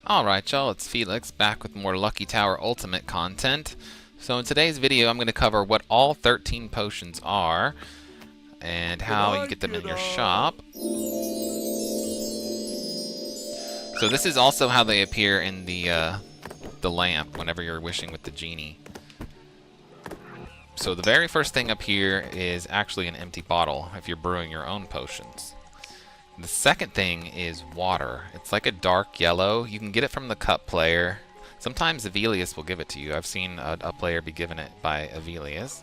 Alright y'all, it's Felix back with more Lucky Tower Ultimate content. So in today's video I'm going to cover what all 13 potions are and how you get them in your shop. So this is also how they appear in the lamp whenever you're wishing with the genie. So the very first thing up here is actually an empty bottle if you're brewing your own potions. The second thing is water. It's like a dark yellow. You can get it from the cup player. Sometimes Evelius will give it to you. I've seen a player be given it by Evelius.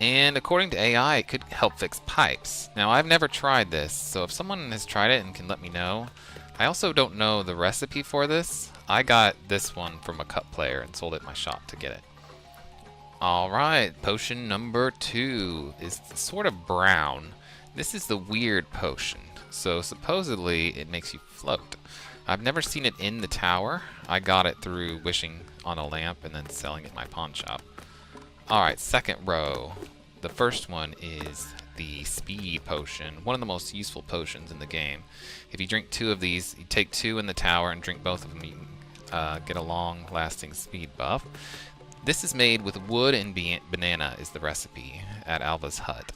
And according to AI, it could help fix pipes. Now, I've never tried this, so if someone has tried it and can let me know. I also don't know the recipe for this. I got this one from a cup player and sold it in my shop to get it. Alright, potion number 2 is sort of brown. This is the weird potion. So supposedly it makes you float. I've never seen it in the tower. I got it through wishing on a lamp and then selling it in my pawn shop. Alright, second row. The first one is the speed potion, one of the most useful potions in the game. If you drink 2 of these, you take 2 in the tower and drink both of them, you can get a long-lasting speed buff. This is made with wood and banana is the recipe at Alva's hut.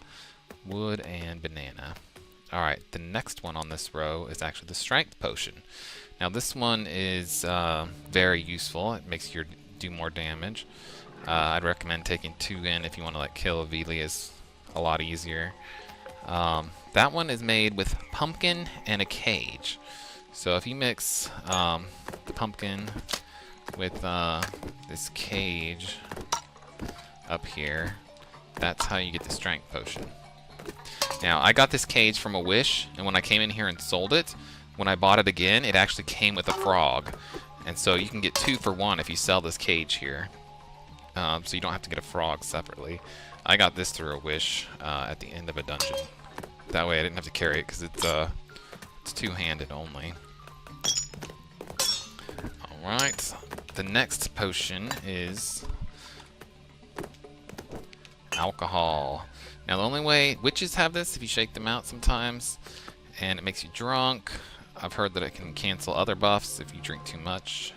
Wood and banana. Alright, the next one on this row is actually the strength potion. Now this one is very useful. It makes you do more damage. I'd recommend taking 2 in if you want to kill Evelius a lot easier. That one is made with pumpkin and a cage. So if you mix the pumpkin with this cage up here, that's how you get the strength potion. Now, I got this cage from a wish, and when I came in here and sold it, when I bought it again, it actually came with a frog. And so you can get 2 for 1 if you sell this cage here. So you don't have to get a frog separately. I got this through a wish at the end of a dungeon. That way I didn't have to carry it because it's two-handed only. Alright, the next potion is alcohol. Now the only way witches have this if you shake them out sometimes, and it makes you drunk. I've heard that it can cancel other buffs if you drink too much.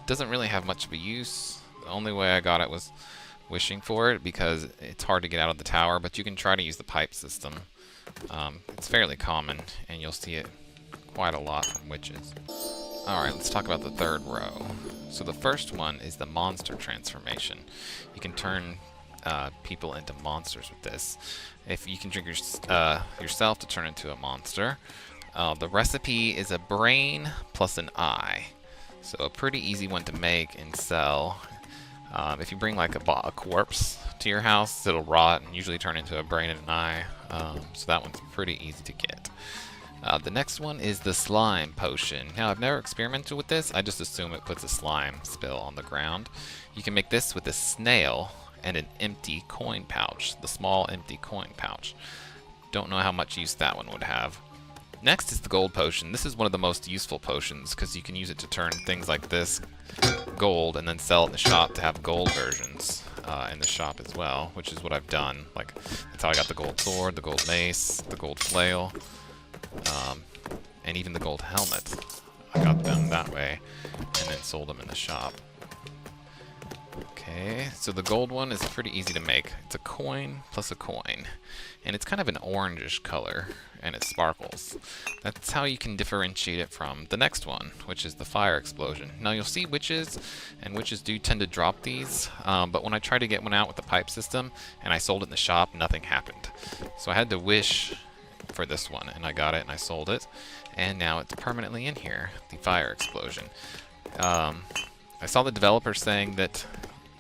Doesn't really have much of a use. The only way I got it was wishing for it because it's hard to get out of the tower, but you can try to use the pipe system. It's fairly common, and you'll see it quite a lot from witches. Alright, let's talk about the third row. So the first one is the monster transformation. You can turn people into monsters with this. If you can drink yourself to turn into a monster. The recipe is a brain plus an eye. So a pretty easy one to make and sell. If you bring a corpse to your house, it'll rot and usually turn into a brain and an eye. So that one's pretty easy to get. The next one is the slime potion. Now, I've never experimented with this. I just assume it puts a slime spill on the ground. You can make this with a snail and an empty coin pouch, the small empty coin pouch. Don't know how much use that one would have. Next is the gold potion. This is one of the most useful potions because you can use it to turn things like this gold and then sell it in the shop to have gold versions in the shop as well, which is what I've done. That's how I got the gold sword, the gold mace, the gold flail, and even the gold helmet. I got them that way and then sold them in the shop. Okay, so the gold one is pretty easy to make. It's a coin plus a coin, and it's kind of an orangish color, and it sparkles. That's how you can differentiate it from the next one, which is the fire explosion. Now you'll see witches, and witches do tend to drop these, but when I tried to get one out with the pipe system, and I sold it in the shop, nothing happened. So I had to wish for this one, and I got it, and I sold it, and now it's permanently in here, the fire explosion. I saw the developer saying that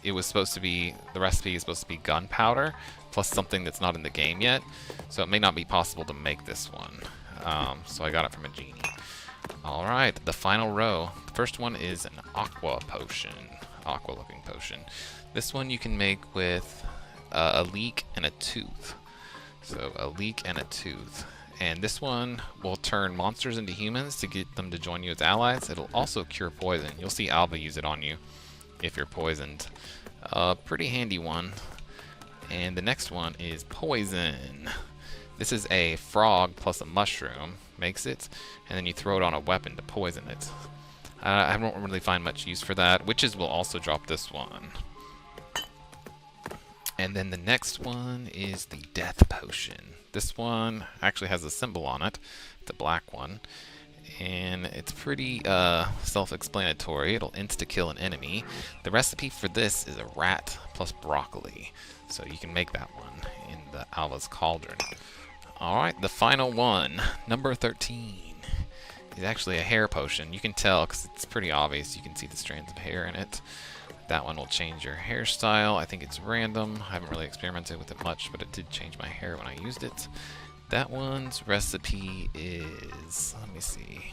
it was supposed to be, the recipe is supposed to be gunpowder plus something that's not in the game yet, so it may not be possible to make this one. So I got it from a genie. Alright, the final row. The first one is an aqua potion, aqua looking potion. This one you can make with a leek and a tooth. So a leek and a tooth. And this one will turn monsters into humans to get them to join you as allies. It'll also cure poison. You'll see Alva use it on you if you're poisoned. Pretty handy one. And the next one is poison. This is a frog plus a mushroom. makes it, and then you throw it on a weapon to poison it. I don't really find much use for that. Witches will also drop this one. And then the next one is the Death Potion. This one actually has a symbol on it, the black one. And it's pretty self-explanatory. It'll insta-kill an enemy. The recipe for this is a rat plus broccoli. So you can make that one in the Alva's Cauldron. Alright, the final one, number 13. Is actually a hair potion. You can tell because it's pretty obvious. You can see the strands of hair in it. That one will change your hairstyle. I think it's random. I haven't really experimented with it much, but it did change my hair when I used it. That one's recipe is, let me see,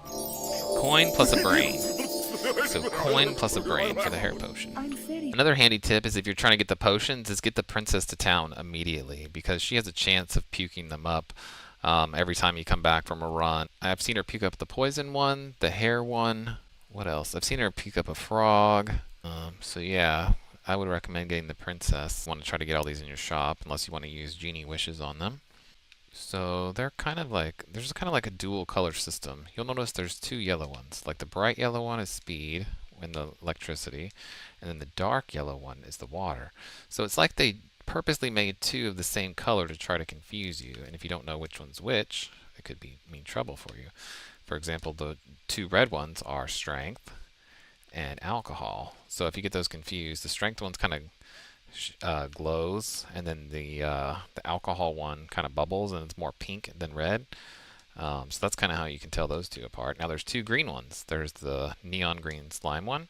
coin plus a brain. So coin plus a brain for the hair potion. Another handy tip is if you're trying to get the potions is get the princess to town immediately because she has a chance of puking them up every time you come back from a run. I've seen her puke up the poison one, the hair one. What else? I've seen her puke up a frog. So yeah, I would recommend getting the princess. You want to try to get all these in your shop unless you want to use genie wishes on them. So they're kind of like, there's kind of like a dual color system. You'll notice there's two yellow ones. Like the bright yellow one is speed and the electricity, and then the dark yellow one is the water. So it's like they purposely made two of the same color to try to confuse you, and if you don't know which one's which, it could mean trouble for you. For example, the two red ones are strength and alcohol. So if you get those confused, the strength one's kind of glows, and then the alcohol one kind of bubbles, and it's more pink than red. So that's kind of how you can tell those two apart. Now there's two green ones. There's the neon green slime one,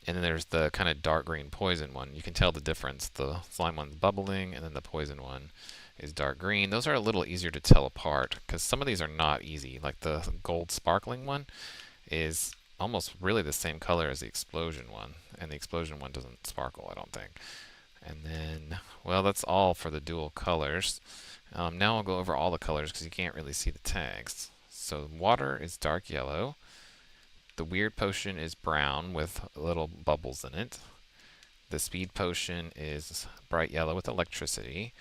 and then there's the kind of dark green poison one. You can tell the difference. The slime one's bubbling, and then the poison one is dark green. Those are a little easier to tell apart because some of these are not easy. Like the gold sparkling one is almost really the same color as the explosion one, and the explosion one doesn't sparkle, I don't think. And then, well, that's all for the dual colors. Now I'll go over all the colors because you can't really see the tags. So water is dark yellow. The weird potion is brown with little bubbles in it. The speed potion is bright yellow with electricity.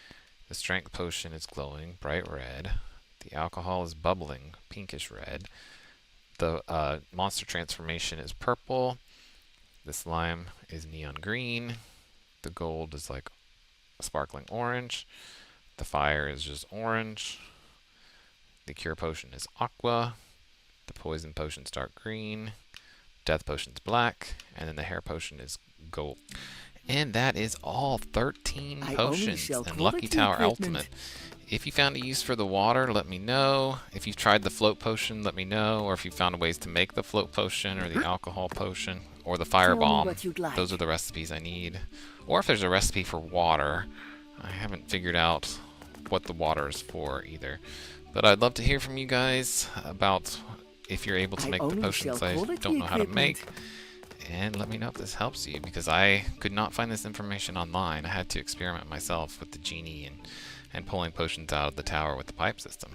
The strength potion is glowing bright red. The alcohol is bubbling pinkish red. The monster transformation is purple. The slime is neon green. The gold is like sparkling orange. The fire is just orange. The cure potion is aqua. The poison potion's dark green. Death potion's black. And then the hair potion is gold. And that is all 13 potions in Lucky Tower Ultimate. If you found a use for the water, let me know. If you've tried the float potion, let me know. Or if you found ways to make the float potion or the alcohol potion or the fire bomb. Those are the recipes I need. Or if there's a recipe for water. I haven't figured out what the water is for either. But I'd love to hear from you guys about if you're able to make the potions I don't know how to make. And let me know if this helps you, because I could not find this information online. I had to experiment myself with the genie and pulling potions out of the tower with the pipe system.